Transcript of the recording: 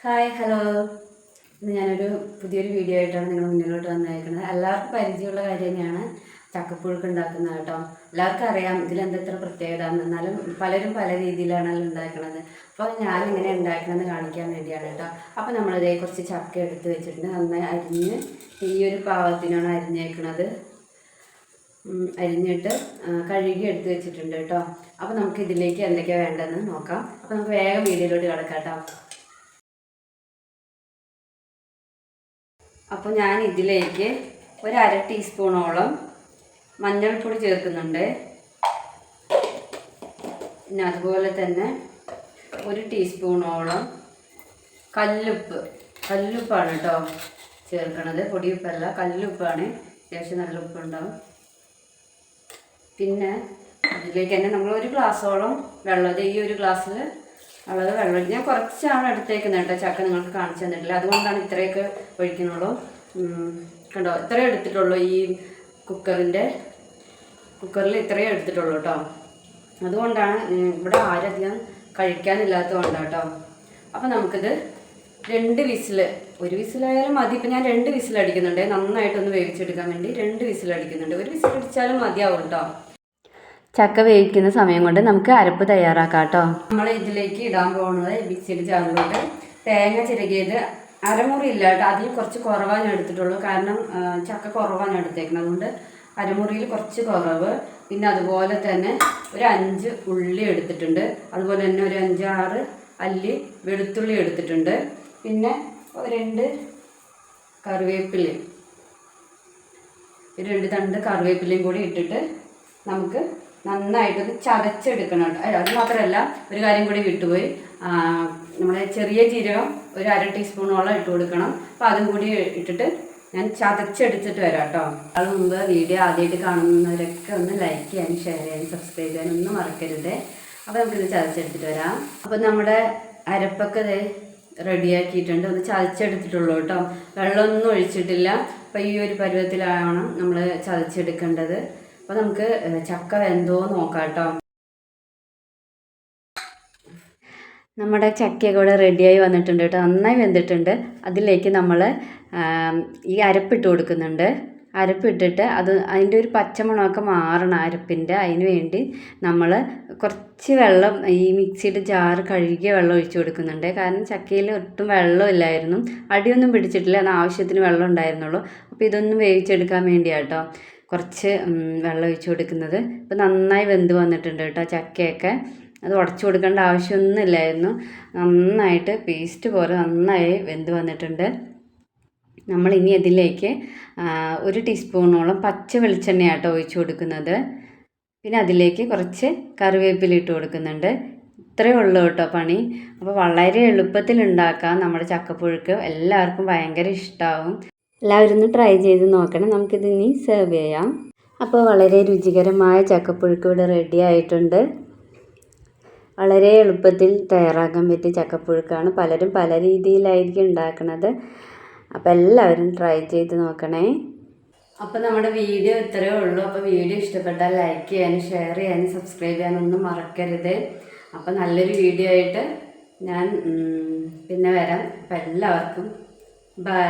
Hi hello. ഇന്ന് ഞാനൊരു പുതിയൊരു വീഡിയോ ആയിട്ടാണ് നിങ്ങൾ മുന്നിലോട്ട് വന്നേക്കുന്നത്. എല്ലാവർക്കും പരിചയമുള്ള കാര്യം തന്നെയാണ് ചക്കപ്പുഴുക്ക് ഉണ്ടാക്കുന്നത് കേട്ടോ. എല്ലാവർക്കും അറിയാം ഇതിലെന്തത്ര പ്രത്യേകത, എന്നാലും പലരും പല രീതിയിലാണല്ലോ ഉണ്ടാക്കുന്നത്. അപ്പോൾ ഞാനിങ്ങനെ ഉണ്ടാക്കണമെന്ന് കാണിക്കാൻ വേണ്ടിയാണ് കേട്ടോ. അപ്പോൾ നമ്മളിതേ കുറച്ച് ചക്ക എടുത്ത് വെച്ചിട്ടുണ്ട്. നന്നായി അരിഞ്ഞ് ഈ ഒരു പാവത്തിനാണ് അരിഞ്ഞേക്കുന്നത്. അരിഞ്ഞിട്ട് കഴുകി എടുത്ത് വെച്ചിട്ടുണ്ട് കേട്ടോ. അപ്പോൾ നമുക്ക് ഇതിലേക്ക് എന്തൊക്കെയാണ് വേണ്ടതെന്ന് നോക്കാം. അപ്പോൾ നമുക്ക് വേഗം വീഡിയോയിലോട്ട് കിടക്കാം കേട്ടോ. അപ്പോൾ ഞാൻ ഇതിലേക്ക് ഒരു അര ടീസ്പൂണോളം മഞ്ഞൾപ്പൊടി ചേർക്കുന്നുണ്ട്. പിന്നെ അതുപോലെ തന്നെ ഒരു ടീസ്പൂണോളം കല്ലുപ്പാണ് കേട്ടോ ചേർക്കണത്. പൊടിയുപ്പല്ല, കല്ലുപ്പാണ്. അത്യാവശ്യം നല്ല ഉപ്പുണ്ടാവും. പിന്നെ അതിലേക്ക് തന്നെ നമ്മൾ ഒരു ഗ്ലാസ്സോളം വെള്ളം, ഈ ഒരു ഗ്ലാസ്സിൽ ഉള്ളത് വെള്ളം ഞാൻ കുറച്ചാണ് എടുത്തേക്കുന്നത് കേട്ടോ. ചക്ക നിങ്ങൾക്ക് കാണിച്ചു തന്നിട്ടില്ല, അതുകൊണ്ടാണ് ഇത്രയൊക്കെ ഒഴിക്കുന്നുള്ളൂ. കണ്ടോ, ഇത്രയും എടുത്തിട്ടുള്ളൂ. ഈ കുക്കറിൽ ഇത്രയും എടുത്തിട്ടുള്ളൂ കേട്ടോ. അതുകൊണ്ടാണ് ഇവിടെ ആരധികം കഴിക്കാനില്ലാത്തതുകൊണ്ടാണ് കേട്ടോ. അപ്പോൾ നമുക്കിത് 2 വിസിൽ, ഒരു വിസിലായാലും മതി. ഇപ്പം ഞാൻ 2 വിസിലടിക്കുന്നുണ്ട്. നന്നായിട്ടൊന്ന് വേവിച്ചെടുക്കാൻ വേണ്ടി 2 വിസിലടിക്കുന്നുണ്ട്. ഒരു വിസിലടിച്ചാലും മതിയാവും കേട്ടോ. ചക്ക വേവിക്കുന്ന സമയം കൊണ്ട് നമുക്ക് അരപ്പ് തയ്യാറാക്കാം കേട്ടോ. നമ്മൾ ഇതിലേക്ക് ഇടാൻ പോകുന്നത് മിക്സിയുടെ ജാറിലോട്ട് തേങ്ങ ചിരകിയത് അരമുറി ഇല്ല കേട്ടോ. അതിൽ കുറച്ച് കുറവാണ് ഞാൻ എടുത്തിട്ടുള്ളൂ. കാരണം ചക്ക കുറവാണ് എടുത്തേക്കുന്നത്, അതുകൊണ്ട് അരമുറിയിൽ കുറച്ച് കുറവ്. പിന്നെ അതുപോലെ തന്നെ ഒരു 5 ഉള്ളി എടുത്തിട്ടുണ്ട്. അതുപോലെ തന്നെ ഒരു 5-6 അല്ലി വെളുത്തുള്ളി എടുത്തിട്ടുണ്ട്. പിന്നെ 2 കറിവേപ്പിലയും, 2 തണ്ട് കറിവേപ്പിലയും കൂടി ഇട്ടിട്ട് നമുക്ക് നന്നായിട്ടൊന്ന് ചതച്ചെടുക്കണം കേട്ടോ. അത് മാത്രമല്ല, ഒരു കാര്യം കൂടി വിട്ടുപോയി. നമ്മുടെ ചെറിയ ജീരകം ഒരു അര ടീസ്പൂണോളം ഇട്ട് കൊടുക്കണം. അപ്പോൾ അതും കൂടി ഇട്ടിട്ട് ഞാൻ ചതച്ചെടുത്തിട്ട് വരാം കേട്ടോ. അത് മുമ്പ് വീഡിയോ ആദ്യമായിട്ട് കാണുന്നവരൊക്കെ ഒന്ന് ലൈക്ക് ചെയ്യാനും ഷെയർ ചെയ്യാനും സബ്സ്ക്രൈബ് ചെയ്യാനും ഒന്നും മറക്കരുത്. അപ്പോൾ നമുക്കിത് ചതച്ചെടുത്തിട്ട് വരാം. അപ്പോൾ നമ്മുടെ അരപ്പൊക്കെ റെഡിയാക്കിയിട്ടുണ്ട്. ഒന്ന് ചതച്ചെടുത്തിട്ടുള്ളൂ കേട്ടോ. വെള്ളമൊന്നും ഒഴിച്ചിട്ടില്ല. അപ്പോൾ ഈ ഒരു പരുവത്തിലാണ് നമ്മൾ ചതച്ചെടുക്കേണ്ടത്. അപ്പോൾ നമുക്ക് ചക്ക വെന്തോ നോക്കാം കേട്ടോ. നമ്മുടെ ചക്കയൊക്കെ ഇവിടെ റെഡിയായി വന്നിട്ടുണ്ട് കേട്ടോ. നന്നായി വെന്തിട്ടുണ്ട്. അതിലേക്ക് നമ്മൾ ഈ അരപ്പിട്ട് കൊടുക്കുന്നുണ്ട്. അരപ്പിട്ടിട്ട് അതിൻ്റെ ഒരു പച്ചമണമൊക്കെ മാറണം അരപ്പിൻ്റെ. അതിന് വേണ്ടി നമ്മൾ കുറച്ച് വെള്ളം, ഈ മിക്സിയുടെ ജാറ് കഴുകിയ വെള്ളം ഒഴിച്ചു കൊടുക്കുന്നുണ്ട്. കാരണം ചക്കയിൽ ഒട്ടും വെള്ളമില്ലായിരുന്നു, അടിയൊന്നും പിടിച്ചിട്ടില്ല, എന്നാൽ ആവശ്യത്തിന് വെള്ളം ഉണ്ടായിരുന്നുള്ളൂ. അപ്പോൾ ഇതൊന്നും വേവിച്ചെടുക്കാൻ വേണ്ടിയാണ് കേട്ടോ കുറച്ച് വെള്ളം ഒഴിച്ചു കൊടുക്കുന്നത്. ഇപ്പോൾ നന്നായി വെന്ത് വന്നിട്ടുണ്ട് കേട്ടോ ചക്കയൊക്കെ. അത് ഉടച്ചു കൊടുക്കേണ്ട ആവശ്യമൊന്നുമില്ലായിരുന്നു. നന്നായിട്ട് പേസ്റ്റ് പോലെ നന്നായി വെന്ത് വന്നിട്ടുണ്ട്. നമ്മളിനി അതിലേക്ക് 1 ടീസ്പൂണോളം പച്ച വെളിച്ചെണ്ണയാട്ടോ ഒഴിച്ചു കൊടുക്കുന്നത്. പിന്നെ അതിലേക്ക് കുറച്ച് കറിവേപ്പില ഇട്ട് കൊടുക്കുന്നുണ്ട്. ഇത്രയേ ഉള്ളൂ കേട്ടോ പണി. അപ്പോൾ വളരെ എളുപ്പത്തിൽ ഉണ്ടാക്കാം നമ്മുടെ ചക്കപ്പുഴുക്ക്. എല്ലാവർക്കും ഭയങ്കര ഇഷ്ടമാവും. എല്ലാവരും ഒന്ന് ട്രൈ ചെയ്ത് നോക്കണം. നമുക്കിതിനി സെർവ് ചെയ്യാം. അപ്പോൾ വളരെ രുചികരമായ ചക്കപ്പുഴുക്ക് ഇവിടെ റെഡി ആയിട്ടുണ്ട്. വളരെ എളുപ്പത്തിൽ തയ്യാറാക്കാൻ പറ്റിയ ചക്കപ്പുഴുക്കാണ്. പലരും പല രീതിയിലായിരിക്കും ഉണ്ടാക്കുന്നത്. അപ്പോൾ എല്ലാവരും ട്രൈ ചെയ്ത് നോക്കണേ. അപ്പോൾ നമ്മുടെ വീഡിയോ ഇത്രയേ ഉള്ളൂ. അപ്പോൾ വീഡിയോ ഇഷ്ടപ്പെട്ടാൽ ലൈക്ക് ചെയ്യാനും ഷെയർ ചെയ്യാനും സബ്സ്ക്രൈബ് ചെയ്യാനൊന്നും മറക്കരുത്. അപ്പോൾ നല്ലൊരു വീഡിയോ ആയിട്ട് ഞാൻ പിന്നെ വരാം. അപ്പോൾ എല്ലാവർക്കും ബൈ.